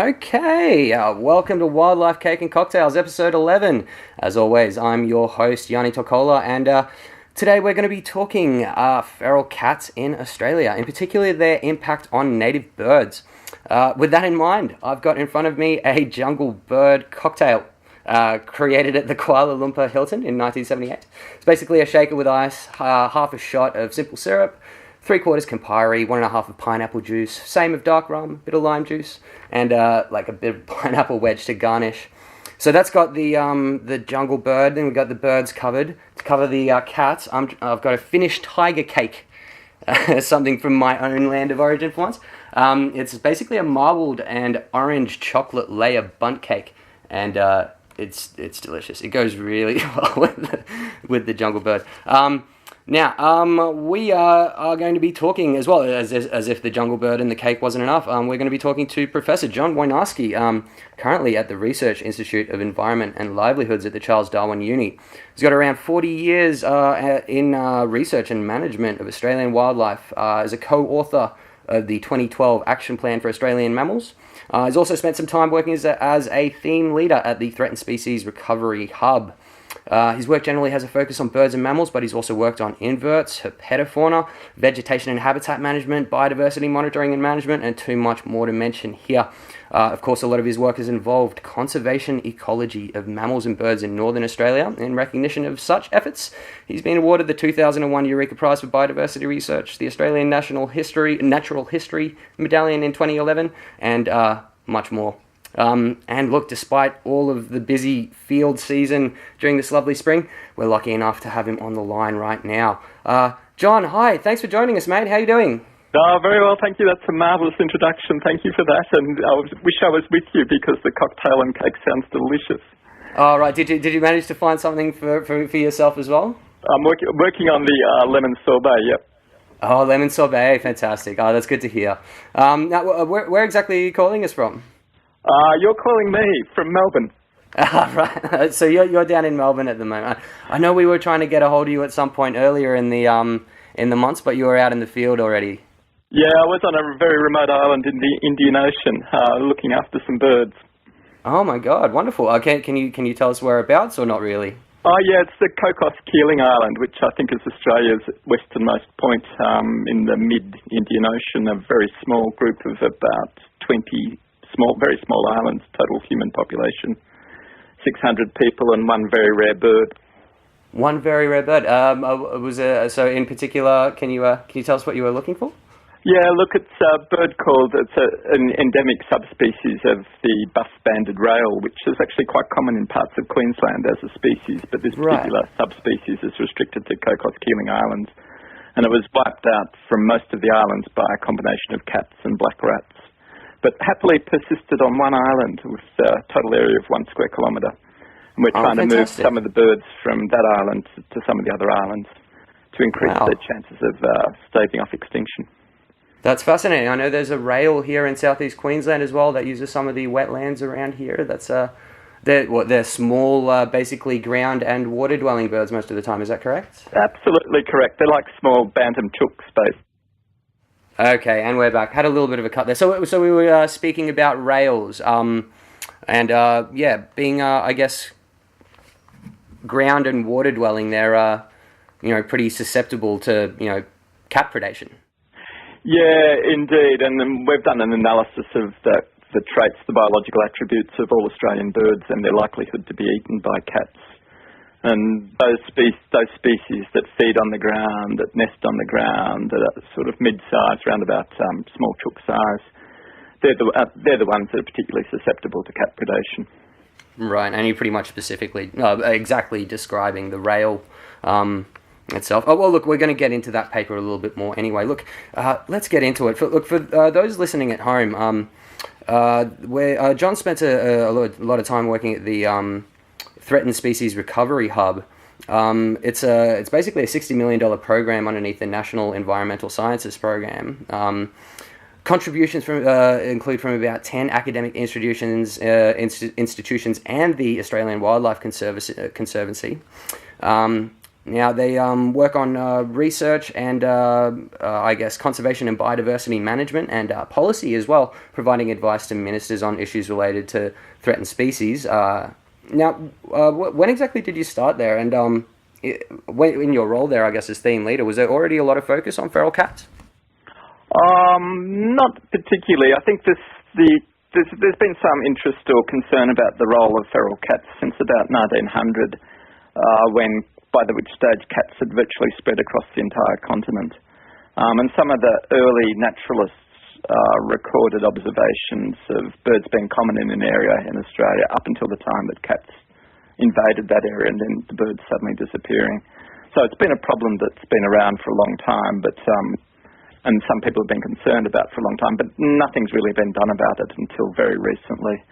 Okay, welcome to Wildlife Cake and Cocktails, episode 11. As always, I'm your host, Janne Torkkola, and today we're going to be talking feral cats in Australia, in particular their impact on native birds. With that in mind, I've got in front of me a jungle bird cocktail created at the Kuala Lumpur Hilton in 1978. It's basically a shaker with ice, half a shot of simple syrup, 3/4 Campari, 1.5 of pineapple juice, same of dark rum, bit of lime juice, and like a bit of pineapple wedge to garnish. So that's got the jungle bird. Then we've got the birds covered. To cover the cats, I've got a Finnish Tiger Cake, something from my own land of origin for once. It's basically a marbled and orange chocolate layer bundt cake, and it's delicious. It goes really well with the jungle bird. Now, we are going to be talking, as well as if the jungle bird and the cake wasn't enough, we're going to be talking to Professor John Woinarski, currently at the Research Institute of Environment and Livelihoods at the Charles Darwin Uni. He's got around 40 years in research and management of Australian wildlife as a co-author of the 2012 Action Plan for Australian Mammals. He's also spent some time working as a theme leader at the Threatened Species Recovery Hub. His work generally has a focus on birds and mammals, but he's also worked on inverts, herpetofauna, vegetation and habitat management, biodiversity monitoring and management, and too much more to mention here. Of course, a lot of his work has involved conservation ecology of mammals and birds in Northern Australia. In recognition of such efforts, he's been awarded the 2001 Eureka Prize for Biodiversity Research, the Australian Natural History Medallion in 2011, and much more. And look, despite all of the busy field season during this lovely spring, we're lucky enough to have him on the line right now. John, hi, thanks for joining us, mate. How are you doing? Very well, thank you. That's a marvellous introduction. Thank you for that. And I wish I was with you because the cocktail and cake sounds delicious. Oh, right. Did you manage to find something for yourself as well? I'm working on the lemon sorbet, yep. Oh, lemon sorbet, fantastic. Oh, that's good to hear. Now, where exactly are you calling us from? You're calling me from Melbourne. Right. So you're down in Melbourne at the moment. I know we were trying to get a hold of you at some point earlier in the months, but you were out in the field already. Yeah, I was on a very remote island in the Indian Ocean, looking after some birds. Oh my God, wonderful. Okay, can you tell us whereabouts or not really? Oh yeah, it's the Cocos Keeling Island, which I think is Australia's westernmost point in the mid-Indian Ocean. A very small group of about 20 very small islands, total human population, 600 people and one very rare bird. One very rare bird. So in particular, can you tell us what you were looking for? Yeah, look, it's a bird it's an endemic subspecies of the buff-banded rail, which is actually quite common in parts of Queensland as a species, but this particular subspecies is restricted to Cocos Keeling Islands, and it was wiped out from most of the islands by a combination of cats and black rats, but happily persisted on one island with a total area of 1 square kilometre. And we're trying to move some of the birds from that island to some of the other islands to increase their chances of staving off extinction. That's fascinating. I know there's a rail here in southeast Queensland as well that uses some of the wetlands around here. That's they're small, basically ground and water dwelling birds most of the time. Is that correct? Absolutely correct. They're like small bantam chooks, basically. Okay, and we're back. Had a little bit of a cut there. So we were speaking about rails, being I guess ground and water dwelling, they're pretty susceptible to cat predation. Yeah, indeed, and we've done an analysis of the traits, the biological attributes of all Australian birds and their likelihood to be eaten by cats. And those species that feed on the ground, that nest on the ground, that are sort of mid-size, round about small chook size, they're the ones that are particularly susceptible to cat predation. Right, and you're pretty much exactly describing the rail itself. Oh, well, look, we're going to get into that paper a little bit more anyway. Look, let's get into it. For those listening at home, where John spent a lot of time working at the Threatened Species Recovery Hub. It's basically a $60 million program underneath the National Environmental Sciences Program. Contributions include from about 10 academic institutions and the Australian Wildlife Conservancy. Now, they work on research and, I guess, conservation and biodiversity management and policy as well, providing advice to ministers on issues related to threatened species. Now, when exactly did you start there? And in your role there, I guess, as theme leader, was there already a lot of focus on feral cats? Not particularly. I think there's been some interest or concern about the role of feral cats since about 1900, by which stage cats had virtually spread across the entire continent. And some of the early naturalists recorded observations of birds being common in an area in Australia up until the time that cats invaded that area and then the birds suddenly disappearing. So it's been a problem that's been around for a long time, but and some people have been concerned about for a long time, but nothing's really been done about it until very recently.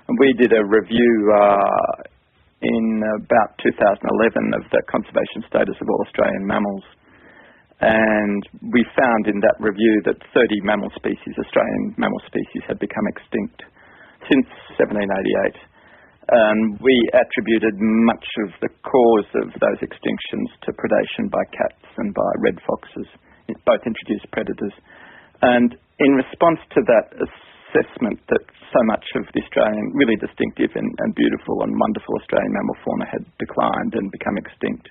And we did a review in about 2011 of the conservation status of all Australian mammals. And we found in that review that 30 Australian mammal species, had become extinct since 1788. And we attributed much of the cause of those extinctions to predation by cats and by red foxes, both introduced predators. And in response to that assessment that so much of the Australian, really distinctive and beautiful and wonderful Australian mammal fauna had declined and become extinct,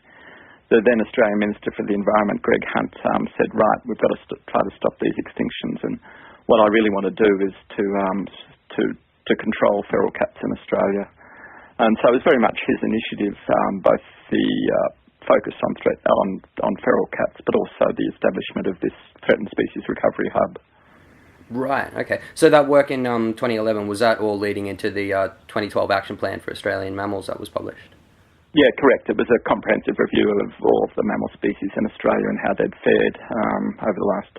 the then Australian Minister for the Environment, Greg Hunt, said, right, we've got to try to stop these extinctions. And what I really want to do is to control feral cats in Australia. And so it was very much his initiative, both the focus on feral cats, but also the establishment of this threatened species recovery hub. Right, okay. So that work in 2011, was that all leading into the 2012 Action Plan for Australian Mammals that was published? Yeah, correct. It was a comprehensive review of all of the mammal species in Australia and how they'd fared over the last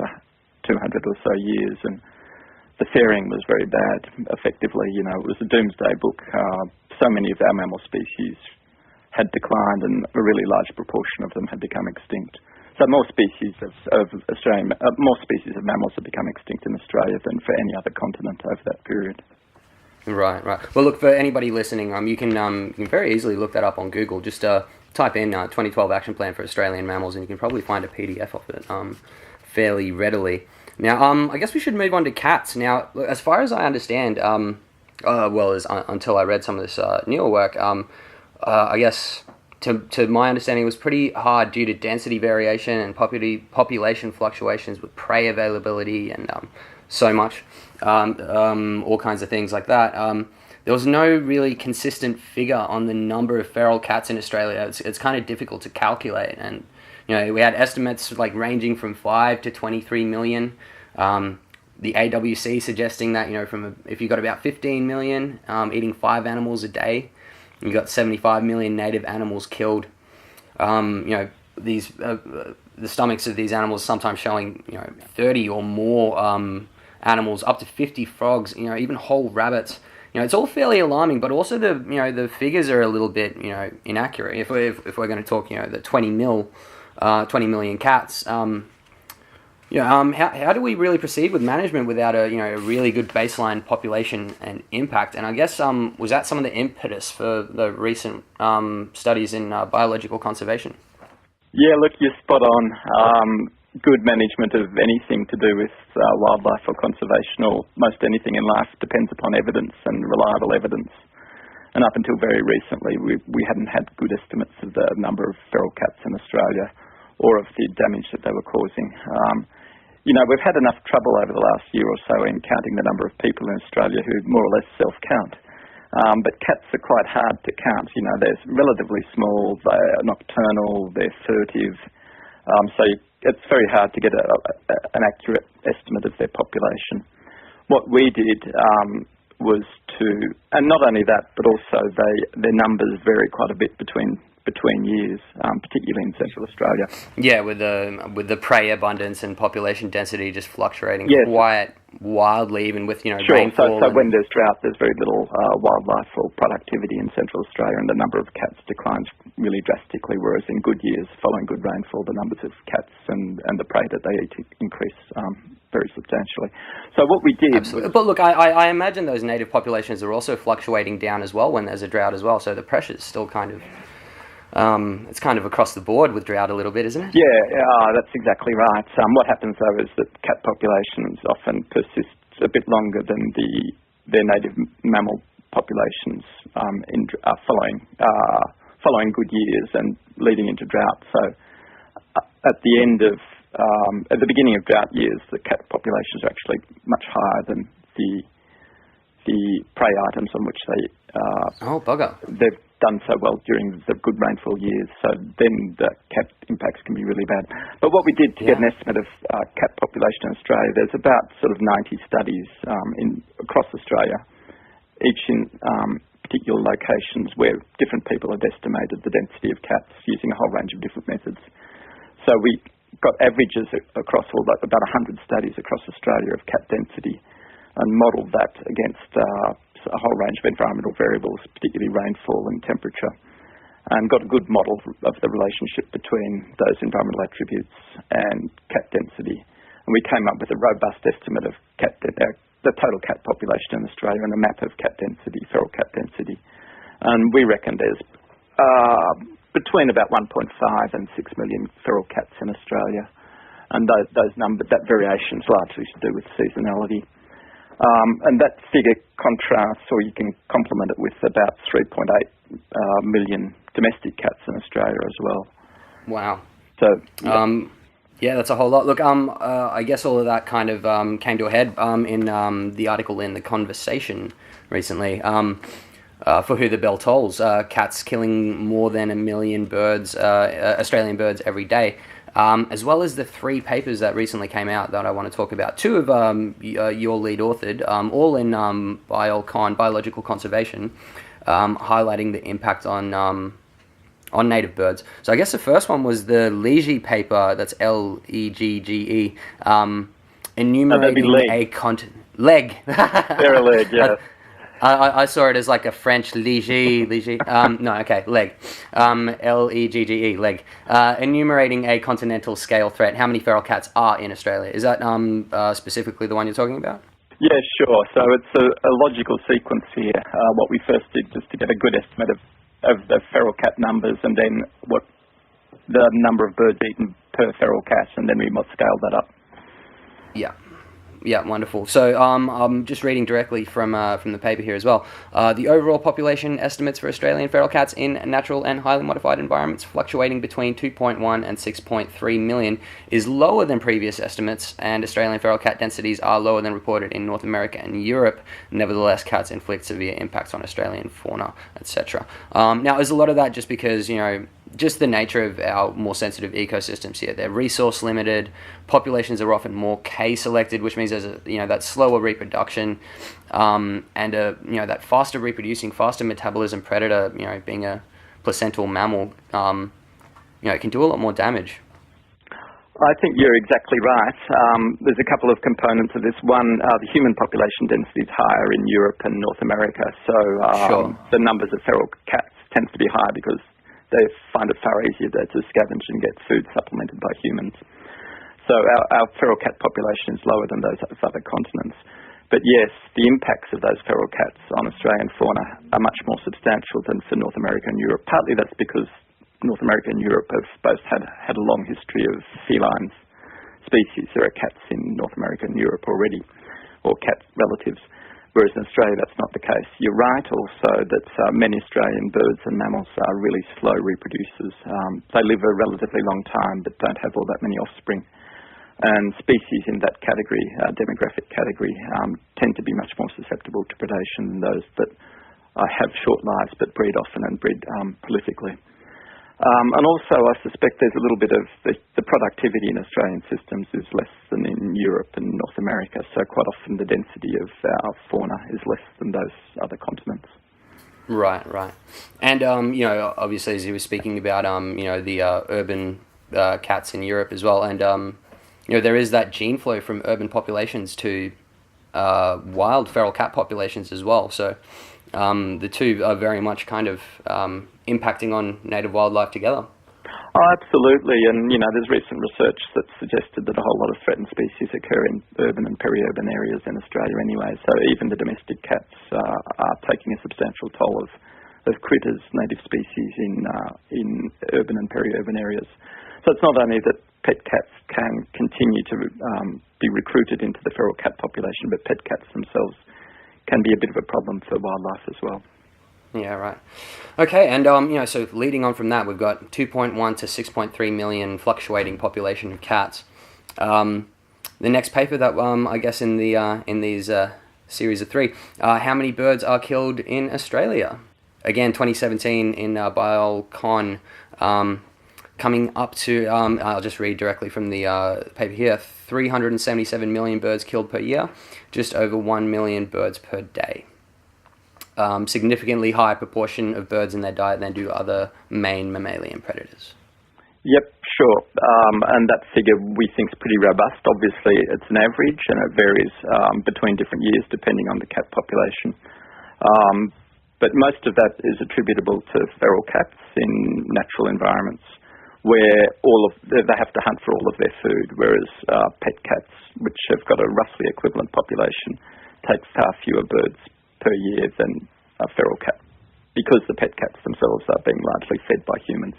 200 or so years. And the faring was very bad, effectively. You know, it was a doomsday book. So many of our mammal species had declined and a really large proportion of them had become extinct. So more species of mammals have become extinct in Australia than for any other continent over that period. Right. Well, look, for anybody listening, you can very easily look that up on Google. Just type in 2012 Action Plan for Australian Mammals, and you can probably find a PDF of it fairly readily. Now, I guess we should move on to cats. Now, as far as I understand, until I read some of this newer work, I guess to my understanding, it was pretty hard due to density variation and population fluctuations with prey availability and so much, all kinds of things like that. There was no really consistent figure on the number of feral cats in Australia. It's kind of difficult to calculate, and we had estimates like ranging from 5 to 23 million. The AWC suggesting that if you got about 15 million eating 5 animals a day, you got 75 million native animals killed. These the stomachs of these animals sometimes showing 30 or more animals, up to 50 frogs, even whole rabbits. It's all fairly alarming, but also the figures are a little bit inaccurate. If we're going to talk the 20 million cats. How do we really proceed with management without a really good baseline population and impact? And I guess was that some of the impetus for the recent studies in biological conservation? Yeah, look, you're spot on. Good management of anything to do with wildlife or conservation, or most anything in life, depends upon evidence and reliable evidence. And up until very recently, we hadn't had good estimates of the number of feral cats in Australia or of the damage that they were causing. We've had enough trouble over the last year or so in counting the number of people in Australia who more or less self-count. But cats are quite hard to count. They're relatively small, they're nocturnal, they're furtive. So it's very hard to get an accurate estimate of their population. What we did was and not only that, but also their numbers vary quite a bit between years, particularly in Central Australia. Yeah, with the prey abundance and population density just fluctuating quite wildly, even with rainfall. So when there's drought, there's very little wildlife or productivity in Central Australia, and the number of cats declines really drastically. Whereas in good years, following good rainfall, the numbers of cats and the prey that they eat increase very substantially. So what we did... Absolutely. But look, I imagine those native populations are also fluctuating down as well when there's a drought as well, so the pressure's still kind of It's kind of across the board with drought a little bit, isn't it? Yeah, that's exactly right. What happens though is that cat populations often persist a bit longer than their native mammal populations following good years and leading into drought. So at the beginning of drought years, the cat populations are actually much higher than the prey items on which they've done so well during the good rainfall years. So then the cat impacts can be really bad. But what we did to get an estimate of cat population in Australia, there's about sort of 90 studies across Australia, each in particular locations where different people have estimated the density of cats using a whole range of different methods. So we got averages across about 100 studies across Australia of cat density and modelled that against a whole range of environmental variables, particularly rainfall and temperature, and got a good model of the relationship between those environmental attributes and cat density. And we came up with a robust estimate of the total cat population in Australia and a map of cat density, feral cat density. And we reckon there's between about 1.5 and 6 million feral cats in Australia. And those numbers, that variation is largely to do with seasonality. And that figure contrasts, or you can complement it with about 3.8 million domestic cats in Australia as well. Wow. So, yeah, that's a whole lot. Look, I guess all of that kind of came to a head in the article in The Conversation recently. For Who the Bell Tolls, cats killing more than 1 million birds, Australian birds every day. As well as the 3 papers that recently came out that I want to talk about. 2 of your lead authored, all in biological conservation, highlighting the impact on native birds. So I guess the first one was the Legge paper, that's Legge, enumerating a continent. Leg. They're a leg, yeah. I saw it as like a French Legge. Leg. Legge, leg. Enumerating a continental scale threat. How many feral cats are in Australia? Is that specifically the one you're talking about? Yeah, sure. So it's a logical sequence here. What we first did was to get a good estimate of the feral cat numbers, and then what the number of birds eaten per feral cat, and then we scaled that up. Yeah, wonderful. So I'm just reading directly from the paper here as well. The overall population estimates for Australian feral cats in natural and highly modified environments, fluctuating between 2.1 and 6.3 million, is lower than previous estimates, and Australian feral cat densities are lower than reported in North America and Europe. Nevertheless, cats inflict severe impacts on Australian fauna, etc. Now, is a lot of that just because, just the nature of our more sensitive ecosystems here? They're resource limited. Populations are often more K-selected, which means there's that slower reproduction, and that faster reproducing, faster metabolism predator, being a placental mammal, can do a lot more damage. I think you're exactly right. There's a couple of components of this. One, the human population density is higher in Europe and North America, so the numbers of feral cats tends to be higher because they find it far easier to scavenge and get food supplemented by humans. So our feral cat population is lower than those other continents. But yes, the impacts of those feral cats on Australian fauna are much more substantial than for North America and Europe. Partly that's because North America and Europe have both had a long history of feline species. There are cats in North America and Europe already, or cat relatives. Whereas in Australia, that's not the case. You're right also that many Australian birds and mammals are really slow reproducers. They live a relatively long time but don't have all that many offspring. And species in that category, demographic category, tend to be much more susceptible to predation than those that have short lives but breed often and breed prolifically. And also, I suspect there's a little bit of the productivity in Australian systems is less than in Europe and North America, so quite often the density of our fauna is less than those other continents. Right. And, obviously, as you were speaking about, the urban cats in Europe as well, and, there is that gene flow from urban populations to wild feral cat populations as well, so the two are very much kind of impacting on native wildlife together. Oh, absolutely, and there's recent research that suggested that a whole lot of threatened species occur in urban and peri-urban areas in Australia anyway, so even the domestic cats are taking a substantial toll of critters, native species in urban and peri-urban areas. So it's not only that pet cats can continue to be recruited into the feral cat population, but pet cats themselves can be a bit of a problem for wildlife as well. Yeah, right. Okay, and so leading on from that, we've got 2.1 to 6.3 million fluctuating population of cats. The next paper that I guess in these series of 3, how many birds are killed in Australia? Again, 2017 in BiolCon, coming up to I'll just read directly from the paper here: 377 million birds killed per year, just over 1 million birds per day. Significantly higher proportion of birds in their diet than do other main mammalian predators. Yep, sure. And that figure we think is pretty robust. Obviously, it's an average and it varies between different years depending on the cat population. But most of that is attributable to feral cats in natural environments where they have to hunt for all of their food, whereas pet cats, which have got a roughly equivalent population, take far fewer birds per year than a feral cat, because the pet cats themselves are being largely fed by humans.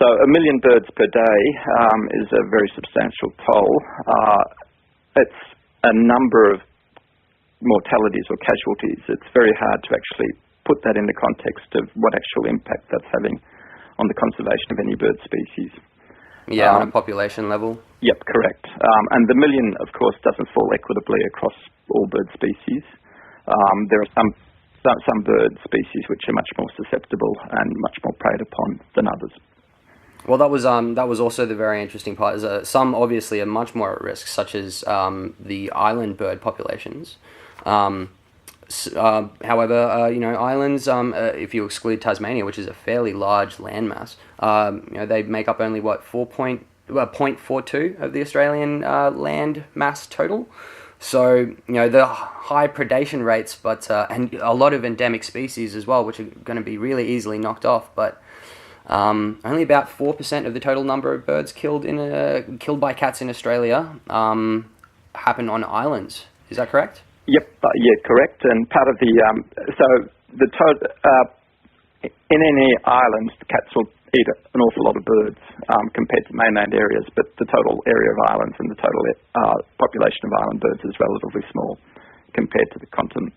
So 1 million birds per day is a very substantial toll. It's a number of mortalities or casualties. It's very hard to actually put that in the context of what actual impact that's having on the conservation of any bird species. Yeah, on a population level? Yep, correct. And the million, of course, doesn't fall equitably across all bird species. There are some bird species which are much more susceptible and much more preyed upon than others. Well, that was also the very interesting part. Is some obviously are much more at risk, such as the island bird populations. However, islands, if you exclude Tasmania, which is a fairly large landmass, they make up only 0.42 of the Australian land mass total. So, the high predation rates, but and a lot of endemic species as well, which are going to be really easily knocked off. But only about 4% of the total number of birds killed by cats in Australia happen on islands. Is that correct? Yep, yeah, correct. And part of in any island, the cats will eat an awful lot of birds compared to mainland areas, but the total area of islands and the total population of island birds is relatively small compared to the continent.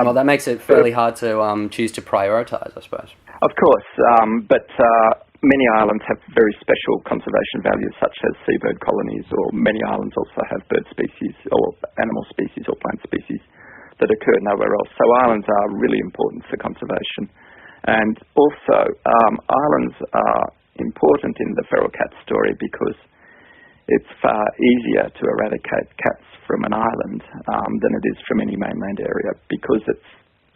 Well, that makes it fairly hard to choose to prioritise, I suppose. Of course, but many islands have very special conservation values, such as seabird colonies, or many islands also have bird species or animal species or plant species that occur nowhere else. So islands are really important for conservation. And also, islands are important in the feral cat story because it's far easier to eradicate cats from an island than it is from any mainland area, because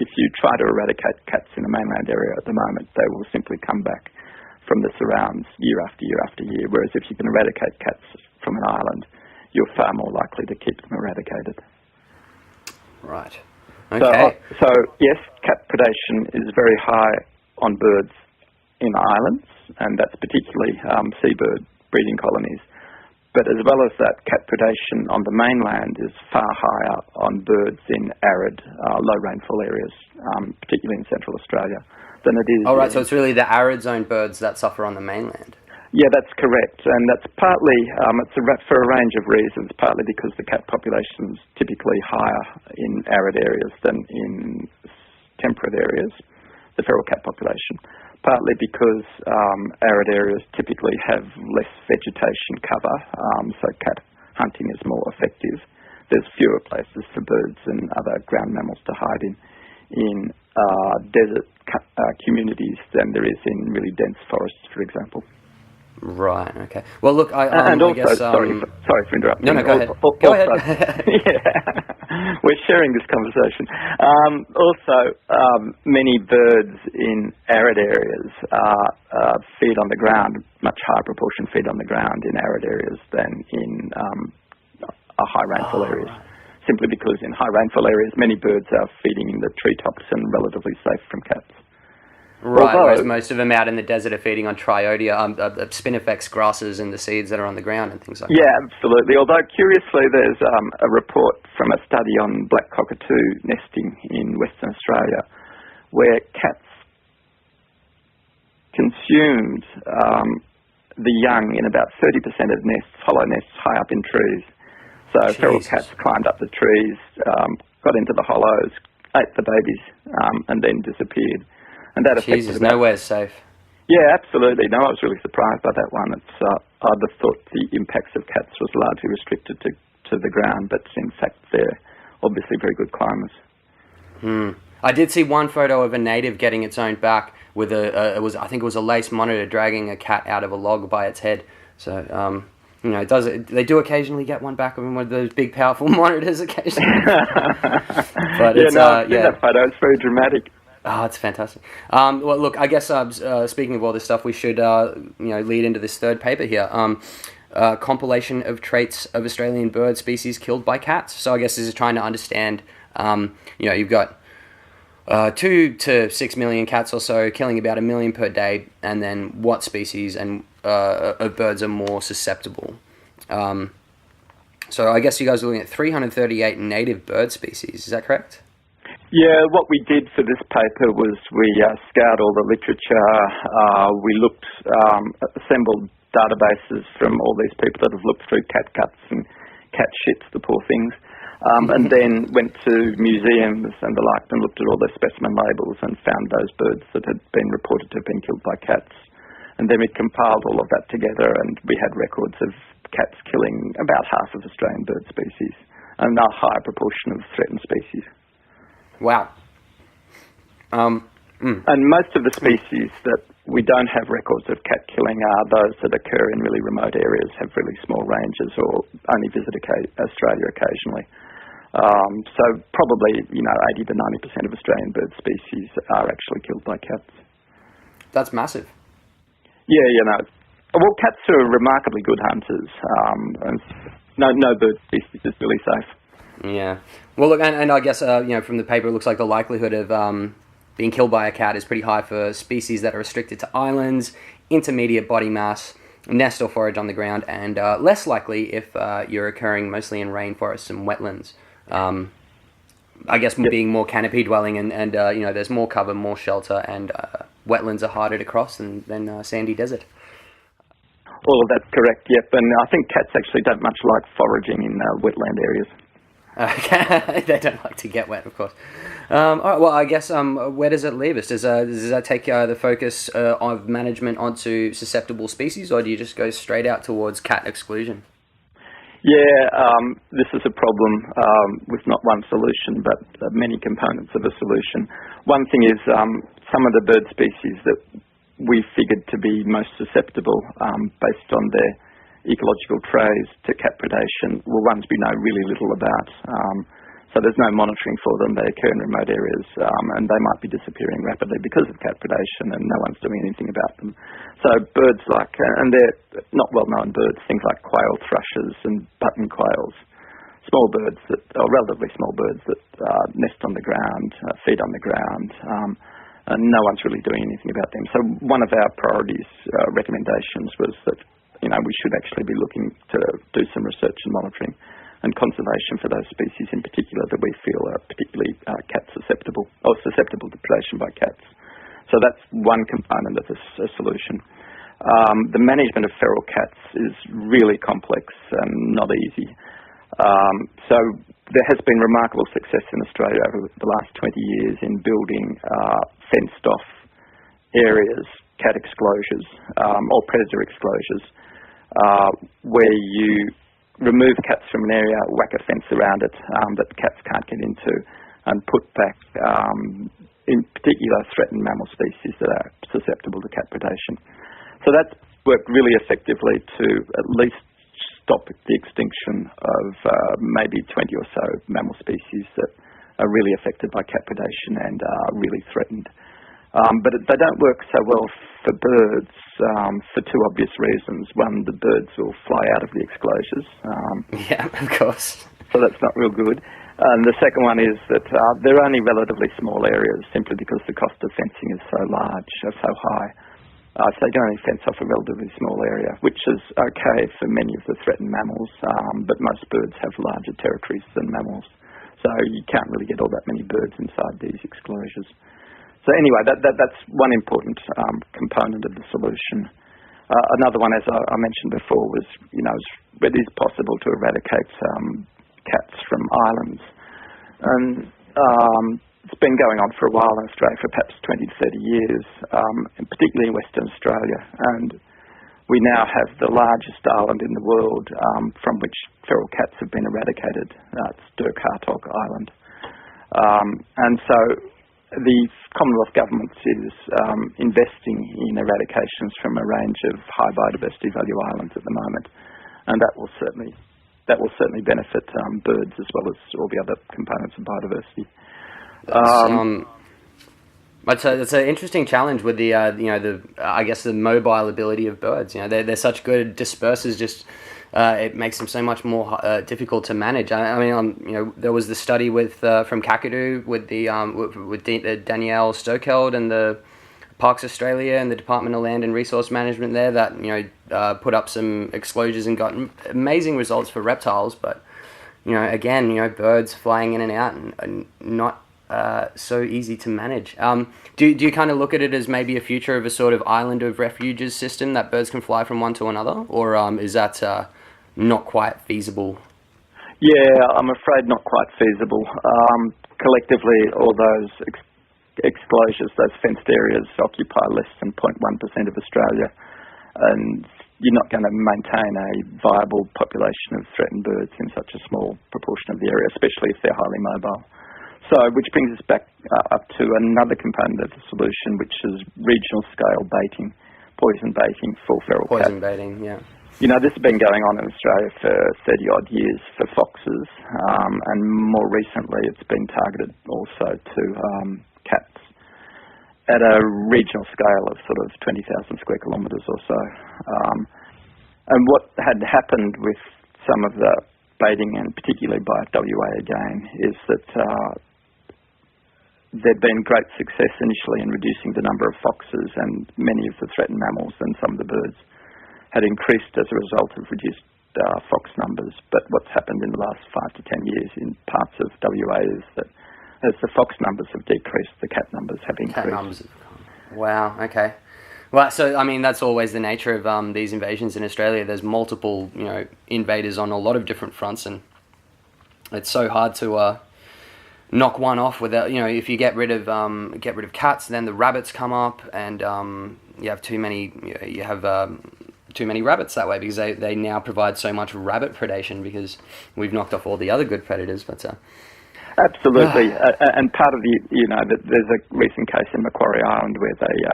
if you try to eradicate cats in a mainland area at the moment, they will simply come back from the surrounds year after year after year, whereas if you can eradicate cats from an island, you're far more likely to keep them eradicated. Right. Okay. So yes, cat predation is very high on birds in islands, and that's particularly seabird breeding colonies. But as well as that, cat predation on the mainland is far higher on birds in arid, low rainfall areas, particularly in Central Australia, than it is. Oh, right. So it's really the arid zone birds that suffer on the mainland. Yeah, that's correct, and that's partly for a range of reasons. Partly because the cat population is typically higher in arid areas than in temperate areas, the feral cat population. Partly because arid areas typically have less vegetation cover, so cat hunting is more effective. There's fewer places for birds and other ground mammals to hide in desert communities than there is in really dense forests, for example. Right. Okay. Well, look, I guess. Sorry for interrupting. No, go ahead. Go ahead. Yeah, we're sharing this conversation. Many birds in arid areas feed on the ground. Much higher proportion feed on the ground in arid areas than in high rainfall areas. Right. Simply because in high rainfall areas, many birds are feeding in the treetops and relatively safe from cats. Right, whereas most of them out in the desert are feeding on triodia, spinifex grasses and the seeds that are on the ground and things like that. Yeah, absolutely. Although, curiously, there's a report from a study on black cockatoo nesting in Western Australia where cats consumed the young in about 30% of nests, hollow nests, high up in trees. So feral cats climbed up the trees, got into the hollows, ate the babies, and then disappeared. And that affected Jesus, nowhere's safe. Yeah, absolutely. No, I was really surprised by that one. It's I'd have thought the impacts of cats was largely restricted to the ground, but in fact they're obviously very good climbers. I did see one photo of a native getting its own back with I think it was a lace monitor dragging a cat out of a log by its head. So they do occasionally get one back on one of those big powerful monitors occasionally. But I've seen that photo. It's very dramatic. Oh, it's fantastic. Well, look, I guess speaking of all this stuff, we should lead into this third paper here. Compilation of traits of Australian bird species killed by cats. So I guess this is trying to understand. You've got 2 to 6 million cats or so, killing about 1 million per day, and then what species of birds are more susceptible. So I guess you guys are looking at 338 native bird species. Is that correct? Yeah, what we did for this paper was we scoured all the literature. We looked, assembled databases from all these people that have looked through cat guts and cat shits, the poor things, and then went to museums and the like and looked at all the specimen labels and found those birds that had been reported to have been killed by cats. And then we compiled all of that together, and we had records of cats killing about half of Australian bird species and a higher proportion of threatened species. Wow. And most of the species that we don't have records of cat killing are those that occur in really remote areas, have really small ranges, or only visit Australia occasionally. So probably, 80 to 90% of Australian bird species are actually killed by cats. That's massive. Yeah, Well, cats are remarkably good hunters. And no bird species is really safe. Yeah. Well, look, and I guess, from the paper, it looks like the likelihood of being killed by a cat is pretty high for species that are restricted to islands, intermediate body mass, nest or forage on the ground, and less likely if you're occurring mostly in rainforests and wetlands. I guess being more canopy dwelling and there's more cover, more shelter, and wetlands are harder to cross than sandy desert. All of that's correct, yep. And I think cats actually don't much like foraging in wetland areas. Okay, they don't like to get wet, of course. All right, well, I guess where does it leave us? Does that take the focus of management onto susceptible species, or do you just go straight out towards cat exclusion? Yeah, this is a problem with not one solution, but many components of a solution. One thing is some of the bird species that we figured to be most susceptible based on their ecological traits to cat predation were ones we know really little about. So there's no monitoring for them. They occur in remote areas and they might be disappearing rapidly because of cat predation, and no one's doing anything about them. So birds like, and they're not well-known birds, things like quail thrushes and button quails, small birds that are relatively small birds that nest on the ground, feed on the ground, and no one's really doing anything about them. So one of our priorities, recommendations was that we should actually be looking to do some research and monitoring and conservation for those species in particular that we feel are particularly cat susceptible to predation by cats. So that's one component of a solution. The management of feral cats is really complex and not easy. So there has been remarkable success in Australia over the last 20 years in building fenced-off areas, cat exclosures, or predator exclosures, where you remove cats from an area, whack a fence around it that cats can't get into, and put back, in particular, threatened mammal species that are susceptible to cat predation. So that's worked really effectively to at least stop the extinction of maybe 20 or so mammal species that are really affected by cat predation and are really threatened. But they don't work so well for birds for two obvious reasons. One, the birds will fly out of the exclosures. Yeah, of course. So that's not real good. And the second one is that they're only relatively small areas simply because the cost of fencing is so large, so high. So you can only fence off a relatively small area, which is okay for many of the threatened mammals, but most birds have larger territories than mammals. So you can't really get all that many birds inside these exclosures. So anyway, that's one important component of the solution. Another one, as I mentioned before, was, it is possible to eradicate cats from islands. And it's been going on for a while in Australia, for perhaps 20 to 30 years, and particularly in Western Australia. And we now have the largest island in the world from which feral cats have been eradicated. It's Torkkola Island. And so the Commonwealth Government is investing in eradications from a range of high biodiversity value islands at the moment. And that will certainly benefit birds as well as all the other components of biodiversity. It's an interesting challenge with the the mobile ability of birds. They're such good dispersers. Just it makes them so much more difficult to manage. There was the study from Kakadu with Danielle Stokeld and the Parks Australia and the Department of Land and Resource Management there that put up some exclosures and got amazing results for reptiles. But birds flying in and out and not so easy to manage. Do you kind of look at it as maybe a future of a sort of island of refuges system that birds can fly from one to another, or is that not quite feasible? Yeah, I'm afraid not quite feasible. Collectively, all those exclosures, those fenced areas, occupy less than 0.1% of Australia, and you're not going to maintain a viable population of threatened birds in such a small proportion of the area, especially if they're highly mobile. So, which brings us back up to another component of the solution, which is regional scale baiting, poison baiting for feral cats. Poison baiting, yeah. This has been going on in Australia for 30-odd years for foxes, and more recently it's been targeted also to cats at a regional scale of sort of 20,000 square kilometres or so. And what had happened with some of the baiting, and particularly by WA again, is that there'd been great success initially in reducing the number of foxes, and many of the threatened mammals and some of the birds had increased as a result of reduced fox numbers. But what's happened in the last 5 to 10 years in parts of WA is that as the fox numbers have decreased, the cat numbers have increased. Wow, okay. Well, so, that's always the nature of these invasions in Australia. There's multiple, invaders on a lot of different fronts, and it's so hard to knock one off without, if you get rid of cats, then the rabbits come up, and you have too many rabbits that way, because they now provide so much rabbit predation because we've knocked off all the other good predators. But absolutely, and part of there's a recent case in Macquarie Island where they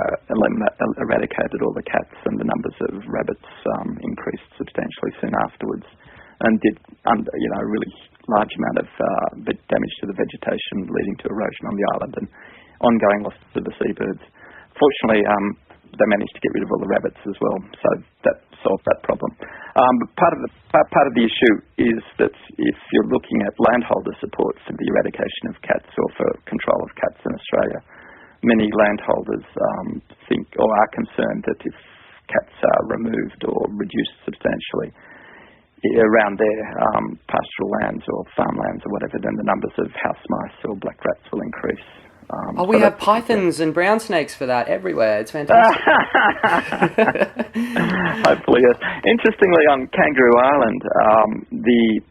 eradicated all the cats, and the numbers of rabbits increased substantially soon afterwards, and did a really large amount of damage to the vegetation, leading to erosion on the island and ongoing loss to the seabirds. Fortunately, they managed to get rid of all the rabbits as well, so that solved that problem. But part of the issue is that if you're looking at landholder support for the eradication of cats or for control of cats in Australia, many landholders think or are concerned that if cats are removed or reduced substantially around their pastoral lands or farmlands or whatever, then the numbers of house mice or black rats will increase. We have pythons and brown snakes for that everywhere. It's fantastic. Hopefully, yes. Interestingly, on Kangaroo Island, the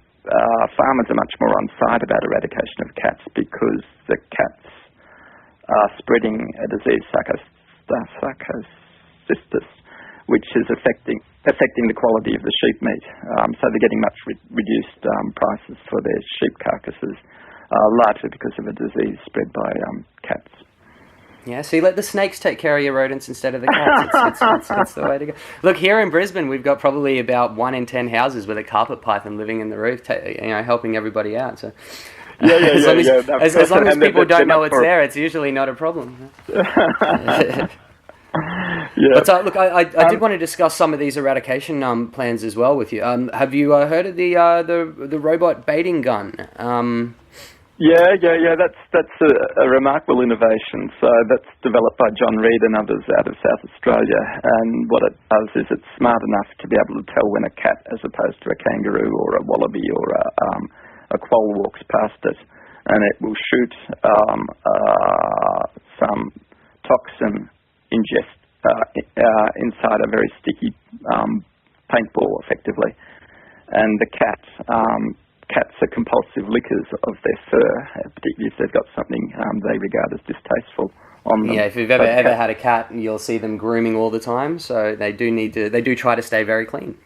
farmers are much more on side about eradication of cats because the cats are spreading a disease, sarcocystis, which is affecting the quality of the sheep meat. So they're getting much reduced prices for their sheep carcasses. Largely because of a disease spread by cats. Yeah, so you let the snakes take care of your rodents instead of the cats. It's the way to go. Look, here in Brisbane, we've got probably about 1 in 10 houses with a carpet python living in the roof, helping everybody out. So, as long as people don't know it's there, it's usually not a problem. Yeah. But look, I did want to discuss some of these eradication plans as well with you. Have you heard of the robot baiting gun? Yeah. That's a remarkable innovation. So that's developed by John Reed and others out of South Australia. And what it does is it's smart enough to be able to tell when a cat, as opposed to a kangaroo or a wallaby or a quoll, walks past it, and it will shoot some toxin ingest inside a very sticky paintball, effectively. And the cats are compulsive lickers of their fur, particularly if they've got something they regard as distasteful on them. Yeah, if you've ever had a cat, you'll see them grooming all the time, so they do try to stay very clean.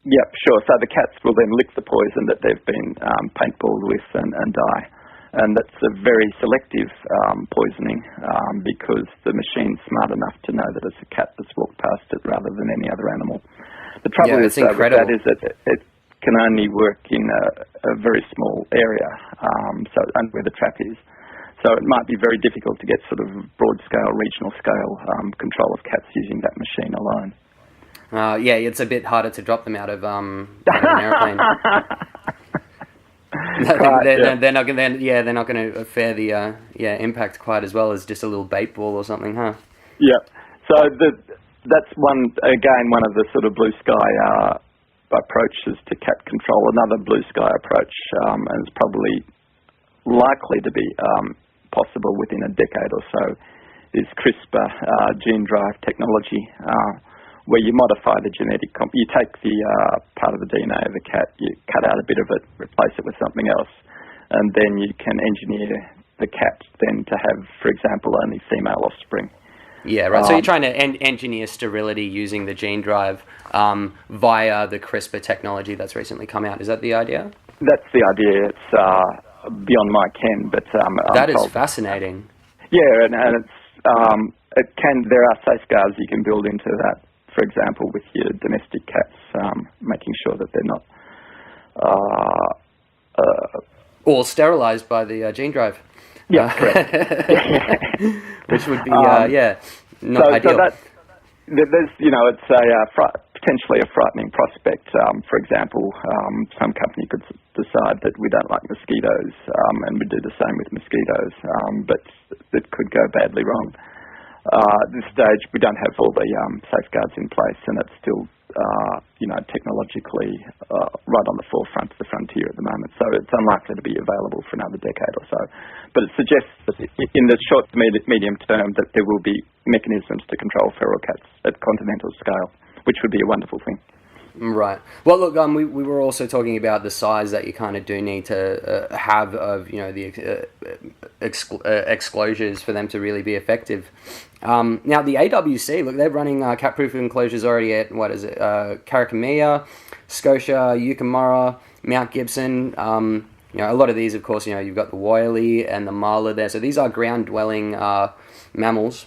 Yep, sure. So the cats will then lick the poison that they've been paintballed with and die. And that's a very selective poisoning because the machine's smart enough to know that it's a cat that's walked past it rather than any other animal. The trouble with that is that it can only work in a very small area, and where the trap is. So it might be very difficult to get sort of broad-scale, regional-scale control of cats using that machine alone. Yeah, it's a bit harder to drop them out of an airplane. They're not going to fare the impact quite as well as just a little bait ball or something, huh? Yeah. So that's one of the sort of blue sky approaches to cat control. Another blue sky approach, and it's probably likely to be possible within a decade or so, is CRISPR gene drive technology, where you modify the genetic you take the part of the DNA of the cat, you cut out a bit of it, replace it with something else, and then you can engineer the cat then to have, for example, only female offspring. Yeah, right. So you're trying to engineer sterility using the gene drive via the CRISPR technology that's recently come out. Is that the idea? That's the idea. It's beyond my ken, but that is fascinating. Yeah, and it's there are safeguards you can build into that. For example, with your domestic cats, making sure that they're not all sterilized by the gene drive. Yeah, correct. Which would be, not ideal. So there's, it's a potentially a frightening prospect. For example, some company could decide that we don't like mosquitoes, and we do the same with mosquitoes, but it could go badly wrong. At this stage, we don't have all the safeguards in place, and it's still, technologically right on the forefront of the frontier at the moment. So it's unlikely to be available for another decade or so. But it suggests that in the short to medium term that there will be mechanisms to control feral cats at continental scale, which would be a wonderful thing. Right. Well, look, we were also talking about the size that you kind of do need to have of, the exclosures for them to really be effective. Now, the AWC, look, they're running cat-proof enclosures already at, Carricomia, Scotia, Yucamara, Mount Gibson. A lot of these, of course, you've got the woylie and the marla there. So these are ground-dwelling mammals.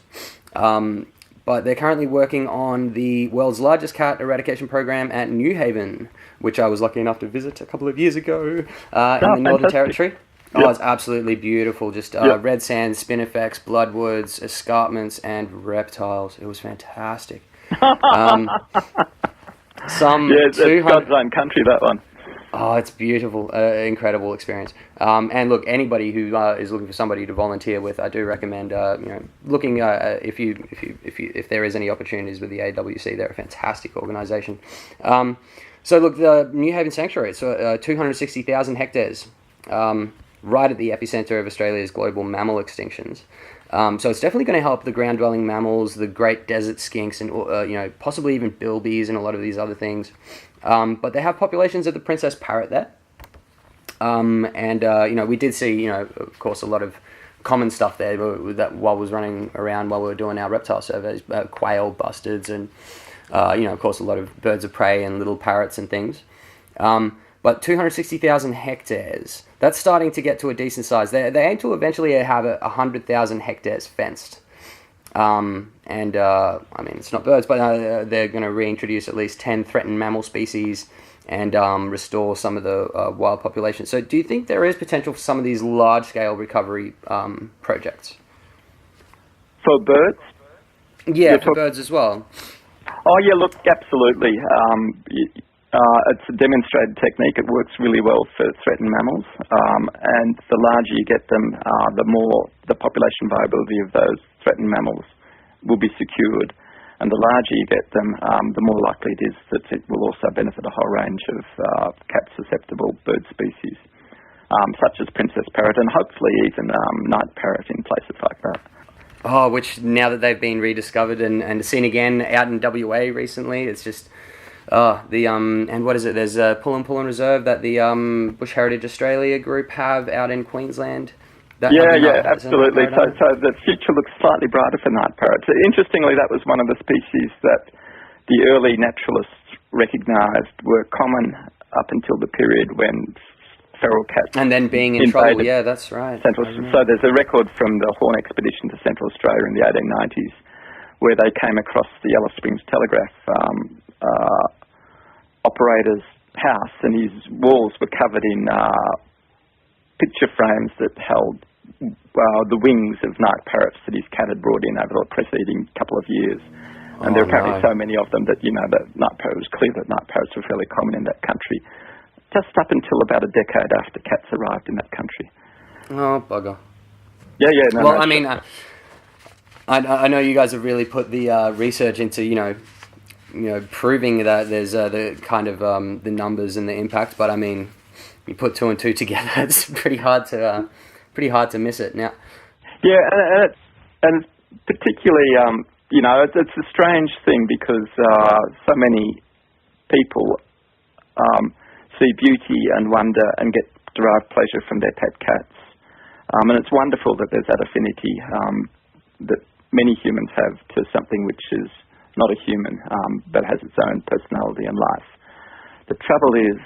But they're currently working on the world's largest cat eradication program at New Haven, which I was lucky enough to visit a couple of years ago in the Northern Territory. Yep. Oh, it's absolutely beautiful. Just red sand, spinifex, bloodwoods, escarpments, and reptiles. It was fantastic. It's God's own country, that one. Oh, it's beautiful, incredible experience. And look, anybody who is looking for somebody to volunteer with, I do recommend looking if there is any opportunities with the AWC. They're a fantastic organisation. So look, the New Haven Sanctuary, it's 260,000 hectares, right at the epicenter of Australia's global mammal extinctions. So it's definitely going to help the ground-dwelling mammals, the great desert skinks, and possibly even bilbies and a lot of these other things. But they have populations of the princess parrot there. We did see, of course, a lot of common stuff there that while was running around while we were doing our reptile surveys, quail, bustards, and, of course, a lot of birds of prey and little parrots and things. But 260,000 hectares, that's starting to get to a decent size. They aim to eventually have 100,000 hectares fenced. It's not birds, but they're going to reintroduce at least 10 threatened mammal species and restore some of the wild population. So do you think there is potential for some of these large-scale recovery projects? For birds? Yeah, for birds as well. Oh, yeah, look, absolutely. It's a demonstrated technique. It works really well for threatened mammals, and the larger you get them, the more the population viability of those threatened mammals will be secured. And the larger you get them, the more likely it is that it will also benefit a whole range of cat-susceptible bird species, such as princess parrot and hopefully even night parrot in places like that. Oh, which now that they've been rediscovered and seen again out in WA recently, it's just... and what is it? There's a Pullen Reserve that the Bush Heritage Australia group have out in Queensland. Absolutely. So the future looks slightly brighter for night parrots. Interestingly, that was one of the species that the early naturalists recognised were common up until the period when feral cats... And then being in trouble, yeah, that's right. So there's a record from the Horn expedition to Central Australia in the 1890s where they came across the Alice Springs Telegraph operator's house, and his walls were covered in picture frames that held the wings of night parrots that his cat had brought in over the preceding couple of years. And there were apparently so many of them that, that night parrot was clear that night parrots were fairly common in that country, just up until about a decade after cats arrived in that country. Oh, bugger. I know you guys have really put the research into, proving that there's the kind of the numbers and the impact, but I mean, you put two and two together, it's pretty hard to miss it. Now, yeah, and particularly, it's a strange thing because so many people see beauty and wonder and get derived pleasure from their pet cats, and it's wonderful that there's that affinity that many humans have to something which is not a human, but has its own personality and life. The trouble is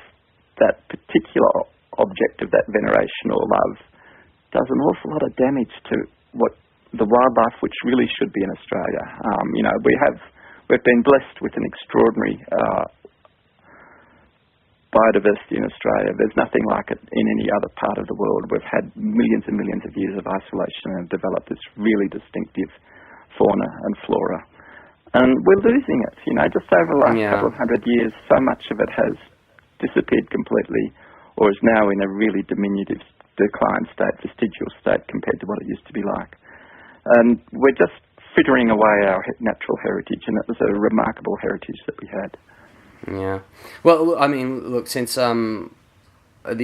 that particular object of that veneration or love does an awful lot of damage to what the wildlife which really should be in Australia. We've been blessed with an extraordinary biodiversity in Australia. There's nothing like it in any other part of the world. We've had millions and millions of years of isolation and developed this really distinctive fauna and flora. And we're losing it, just over the last couple of 100 years, so much of it has disappeared completely or is now in a really diminutive decline state, vestigial state compared to what it used to be like. And we're just frittering away our natural heritage, and it was a remarkable heritage that we had. Yeah. Well, I mean, look, since the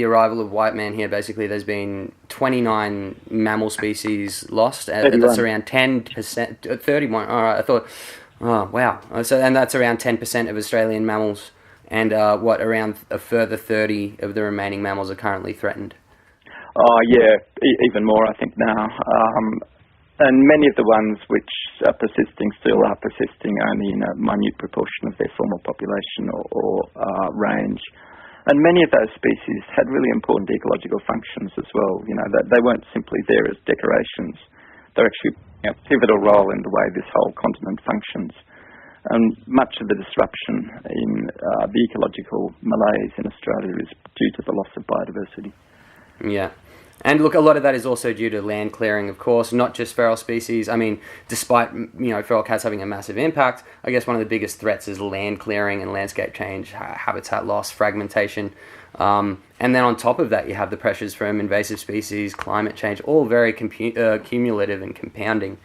arrival of white man here, basically there's been 29 mammal species lost. That's around 10%, 31. All right, I thought, oh, wow. So, and that's around 10% of Australian mammals. And around a further 30 of the remaining mammals are currently threatened? Oh, yeah, even more, I think, now. And many of the ones which are persisting still are persisting only in a minute proportion of their former population or range. And many of those species had really important ecological functions as well. They weren't simply there as decorations. They're actually a pivotal role in the way this whole continent functions. And much of the disruption in the ecological malaise in Australia is due to the loss of biodiversity. Yeah. And look, a lot of that is also due to land clearing, of course, not just feral species. I mean, despite, feral cats having a massive impact, I guess one of the biggest threats is land clearing and landscape change, habitat loss, fragmentation. And then on top of that, you have the pressures from invasive species, climate change, all very cumulative and compounding.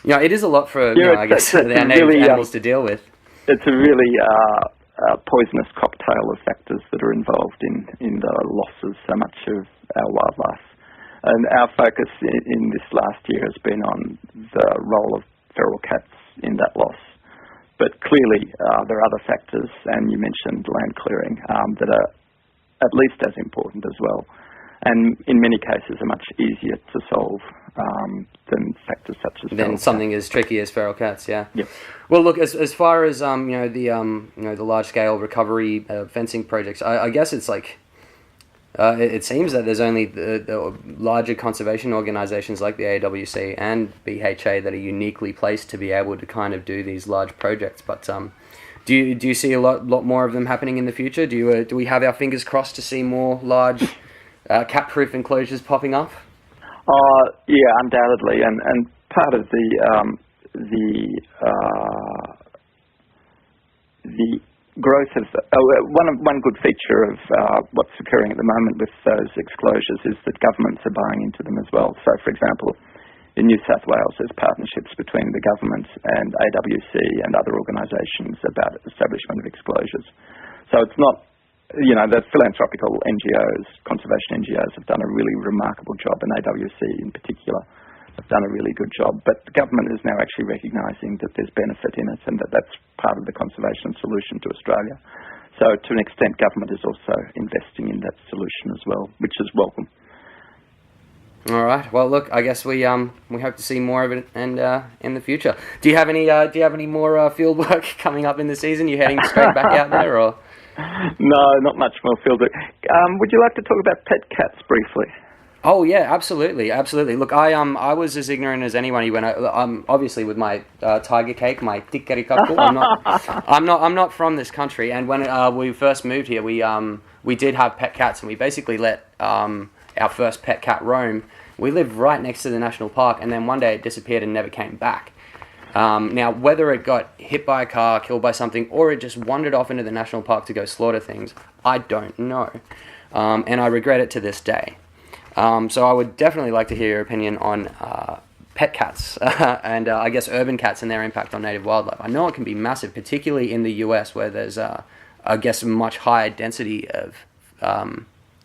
It is a lot for, our native animals to deal with. It's a really poisonous cocktail of factors that are involved in the losses so much of our wildlife. And our focus in this last year has been on the role of feral cats in that loss. But clearly there are other factors, and you mentioned land clearing, that are at least as important as well. And in many cases are much easier to solve than factors such as feral something cats. as tricky as feral cats, yeah. Yep. Well, look, as far as the large scale recovery fencing projects, I guess it's like it seems that there's only the larger conservation organisations like the AWC and BHA that are uniquely placed to be able to kind of do these large projects. But do you see a lot more of them happening in the future? Do we have our fingers crossed to see more large cat-proof enclosures popping up? Yeah, undoubtedly, and part of the growth of one good feature of what's occurring at the moment with those exclosures is that governments are buying into them as well. So, for example, in New South Wales, there's partnerships between the government and AWC and other organisations about establishment of exclosures. So it's not, the philanthropical NGOs, conservation NGOs have done a really remarkable job, and AWC in particular have done a really good job. But the government is now actually recognising that there's benefit in it and that that's part of the conservation solution to Australia. So to an extent, government is also investing in that solution as well, which is welcome. All right. Well, look, I guess we hope to see more of it and in the future. Do you have any more field work coming up in the season? You heading straight back out there, or? No, not much more field work. Would you like to talk about pet cats briefly? Oh yeah, absolutely. Look, I was as ignorant as anyone when obviously with my tiger cake, my tikkari kakku. I'm not from this country, and when we first moved here, we did have pet cats, and we basically let our first pet cat roam. We lived right next to the national park, and then one day it disappeared and never came back. Now, whether it got hit by a car, killed by something, or it just wandered off into the national park to go slaughter things, I don't know. And I regret it to this day. So I would definitely like to hear your opinion on pet cats and I guess urban cats and their impact on native wildlife. I know it can be massive, particularly in the US where there's, I guess, a much higher density of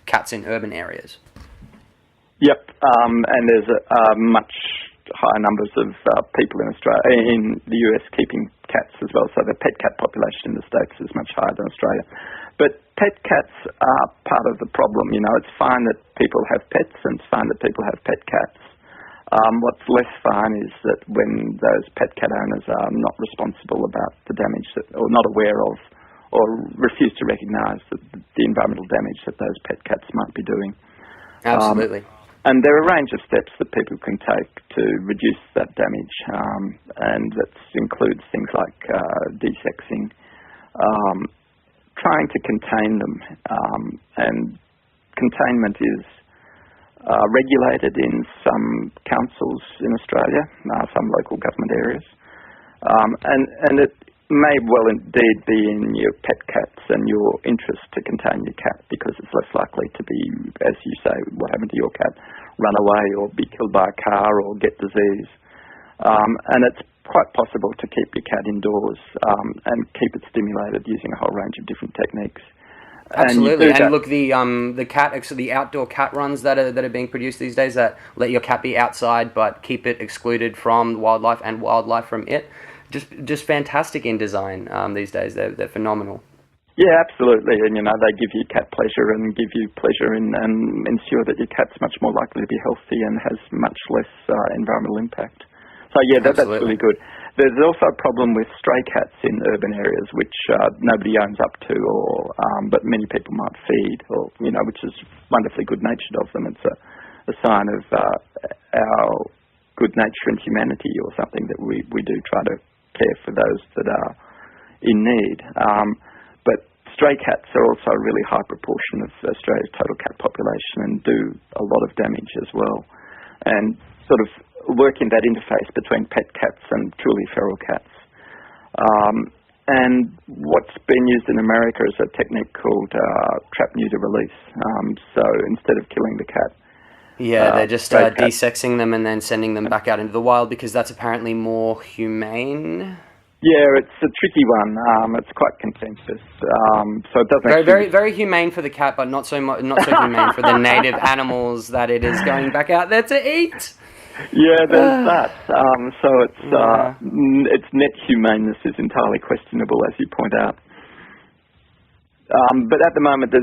cats in urban areas. Yep, and there's much higher numbers of people in Australia, in the US, keeping cats as well. So the pet cat population in the States is much higher than Australia. But pet cats are part of the problem. It's fine that people have pets, and it's fine that people have pet cats. What's less fine is that when those pet cat owners are not responsible about the damage or not aware of, or refuse to recognise the environmental damage that those pet cats might be doing. Absolutely. And there are a range of steps that people can take to reduce that damage, and that includes things like desexing, trying to contain them, and containment is regulated in some councils in Australia, some local government areas, and it may well indeed be in your pet cats and your interest to contain your cat, because it's less likely to be, as you say, what happened to your cat, run away or be killed by a car or get disease. And it's quite possible to keep your cat indoors and keep it stimulated using a whole range of different techniques. Absolutely, and look, the outdoor cat runs that are being produced these days that let your cat be outside but keep it excluded from wildlife and wildlife from it. Just fantastic in design these days. They're phenomenal. Yeah, absolutely. And, they give you cat pleasure and give you pleasure and ensure that your cat's much more likely to be healthy and has much less environmental impact. So, yeah, that's really good. There's also a problem with stray cats in urban areas, which nobody owns up to, but many people might feed, or which is wonderfully good-natured of them. It's a sign of our good nature and humanity, or something that we do try to care for those that are in need. But stray cats are also a really high proportion of Australia's total cat population and do a lot of damage as well. And sort of work in that interface between pet cats and truly feral cats. And what's been used in America is a technique called trap, neuter, release. So instead of killing the cat, they're just desexing them and then sending them back out into the wild, because that's apparently more humane. Yeah, it's a tricky one. It's quite contentious. So it doesn't very, very humane for the cat, but not so humane for the native animals that it is going back out there to eat. Yeah, there's that. So its net humaneness is entirely questionable, as you point out. But at the moment, the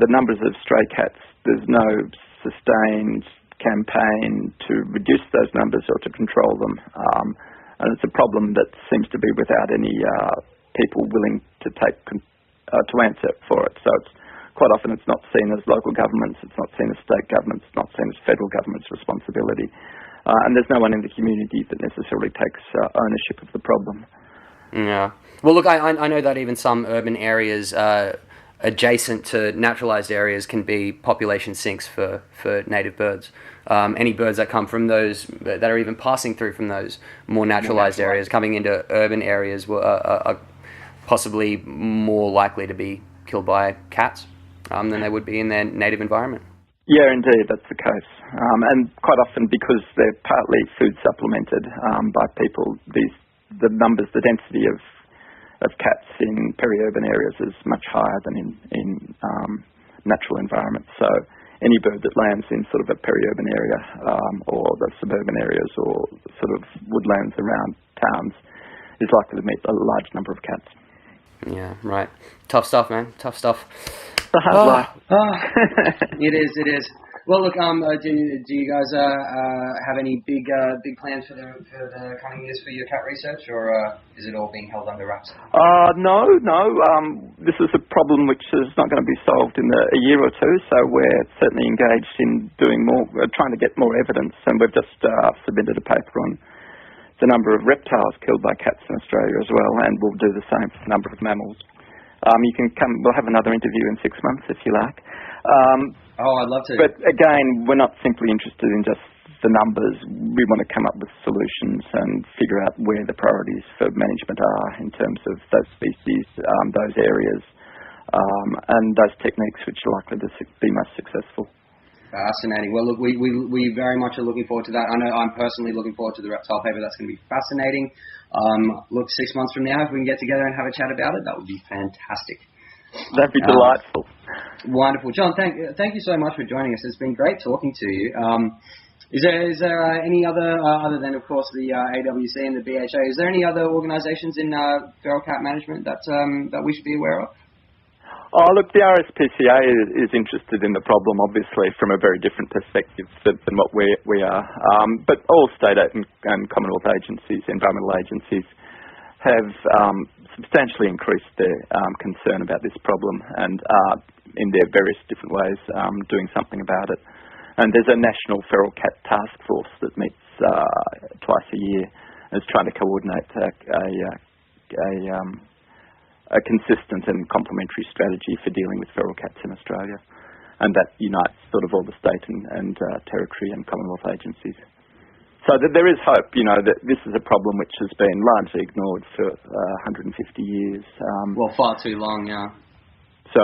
numbers of stray cats. There's no sustained campaign to reduce those numbers or to control them. And it's a problem that seems to be without any people willing to to answer for it. So quite often it's not seen as local governments, it's not seen as state governments, it's not seen as federal government's responsibility. And there's no one in the community that necessarily takes ownership of the problem. Yeah. Well, look, I know that even some urban areas adjacent to naturalised areas can be population sinks for native birds. Any birds that come from those, that are even passing through from those more naturalised areas, coming into urban areas, possibly more likely to be killed by cats than they would be in their native environment. Yeah, indeed, that's the case. And quite often, because they're partly food supplemented by people, the density of cats in peri-urban areas is much higher than in natural environments. So any bird that lands in sort of a peri-urban area or the suburban areas or sort of woodlands around towns is likely to meet a large number of cats. Yeah, right. Tough stuff, man. Tough stuff. It's a hard life. It is. Well, look, do you guys have any big plans for the coming years for your cat research, or is it all being held under wraps? No. This is a problem which is not going to be solved in a year or two, so we're certainly engaged in doing more, trying to get more evidence, and we've just submitted a paper on the number of reptiles killed by cats in Australia as well, and we'll do the same for the number of mammals. You can come. We'll have another interview in 6 months if you like. I'd love to. But again, we're not simply interested in just the numbers. We want to come up with solutions and figure out where the priorities for management are in terms of those species, those areas, and those techniques which are likely to be most successful. Fascinating. Well, look, we very much are looking forward to that. I know I'm personally looking forward to the reptile paper. That's going to be fascinating. Look, 6 months from now, if we can get together and have a chat about it, that would be fantastic. That'd be delightful. Wonderful. John, thank you so much for joining us. It's been great talking to you. Is there any other than, of course, the AWC and the BHA, is there any other organisations in feral cat management that we should be aware of? Oh, look, the RSPCA is interested in the problem, obviously, from a very different perspective than what we are. But all state and Commonwealth agencies, environmental agencies, have substantially increased their concern about this problem and are, in their various different ways, doing something about it. And there's a national feral cat task force that meets twice a year and is trying to coordinate a consistent and complementary strategy for dealing with feral cats in Australia, and that unites sort of all the state and territory and Commonwealth agencies. So that there is hope, that this is a problem which has been largely ignored for 150 years. Far too long, yeah. So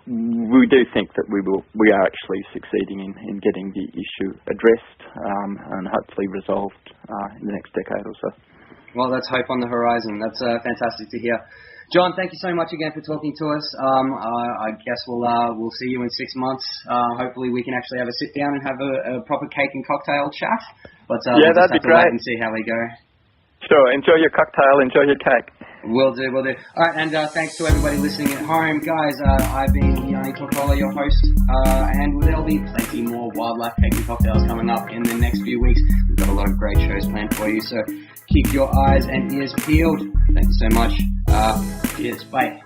we do think that we are actually succeeding in getting the issue addressed and hopefully resolved in the next decade or so. Well, that's hope on the horizon. That's fantastic to hear. John, thank you so much again for talking to us. I guess we'll see you in 6 months. Hopefully we can actually have a sit down and have a proper cake and cocktail chat. But yeah, that'd be great. Wait and see how we go. Sure. Enjoy your cocktail. Enjoy your cake. Will do. All right, and thanks to everybody listening at home. Guys, I've been Janne, Torkkola, your host, and there'll be plenty more wildlife cake and cocktails coming up in the next few weeks. We've got a lot of great shows planned for you, so keep your eyes and ears peeled. Thank you so much. Cheers. Bye.